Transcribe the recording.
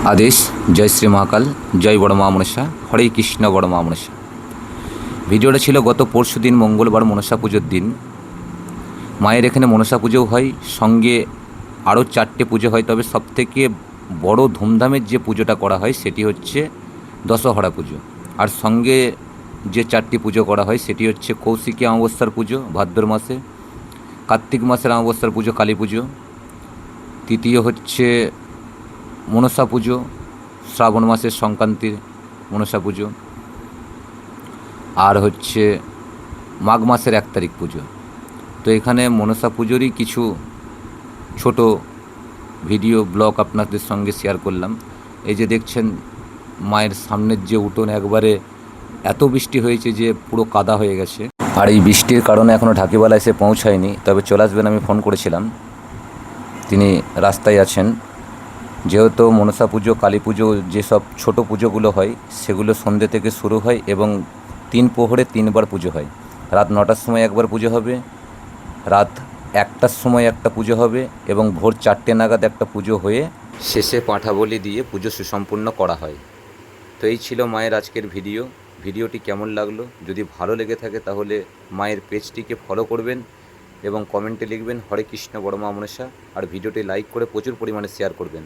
আদেশ। জয় শ্রী মহাকাল, জয় বড় মা মনসা, হরে কৃষ্ণ বড় মা মনসা। ভিডিওটা ছিল গত পরশুদিন মঙ্গলবার মনসা পুজোর দিন। মায়ের এখানে মনসা পুজোও হয়, সঙ্গে আরও 4টে পুজো হয়। তবে সবথেকে বড় ধুমধামের যে পুজোটা করা হয় সেটি হচ্ছে দশহরা পুজো। আর সঙ্গে যে 4টি পুজো করা হয় সেটি হচ্ছে কৌশিকী অমাবস্যার পুজো ভাদ্র মাসে, কার্তিক মাসের অমাবস্যার পুজো কালী পুজো, তৃতীয় হচ্ছে মনসা পুজো, শ্রাবণ মাসের সংক্রান্তির মনসা পুজো, আর হচ্ছে মাঘ মাসের 1 তারিখ পুজো। তো এখানে মনসা পুজোরই কিছু ছোট ভিডিও ব্লগ আপনাদের সঙ্গে শেয়ার করলাম। এই যে দেখছেন মায়ের সামনের যে উঠোন, একবারে এত বৃষ্টি হয়েছে যে পুরো কাদা হয়ে গেছে। আর এই বৃষ্টির কারণে এখনও ঢাকিওয়ালা এসে পৌঁছায়নি, তবে চলে আসবেন, আমি ফোন করেছিলাম, তিনি রাস্তায় আছেন। যেহেতু মনসা পুজো, কালী পুজো, যেসব ছোটো পুজোগুলো হয় সেগুলো সন্ধ্যে থেকে শুরু হয় এবং 3 প্রহরে 3বার পুজো হয়। রাত 9টার সময় একবার পুজো হবে, রাত 1টার সময় একটা পুজো হবে এবং ভোর 4টে নাগাদ একটা পুজো হয়ে শেষে পাঁঠা বলি দিয়ে পুজো সুসম্পূর্ণ করা হয়। তো এই ছিল মায়ের আজকের ভিডিওটি কেমন লাগলো? যদি ভালো লেগে থাকে তাহলে মায়ের পেজটিকে ফলো করবেন এবং কমেন্টে লিখবেন হরে কৃষ্ণ বড় মা মনসা, আর ভিডিওটি লাইক করে প্রচুর পরিমাণে শেয়ার করবেন।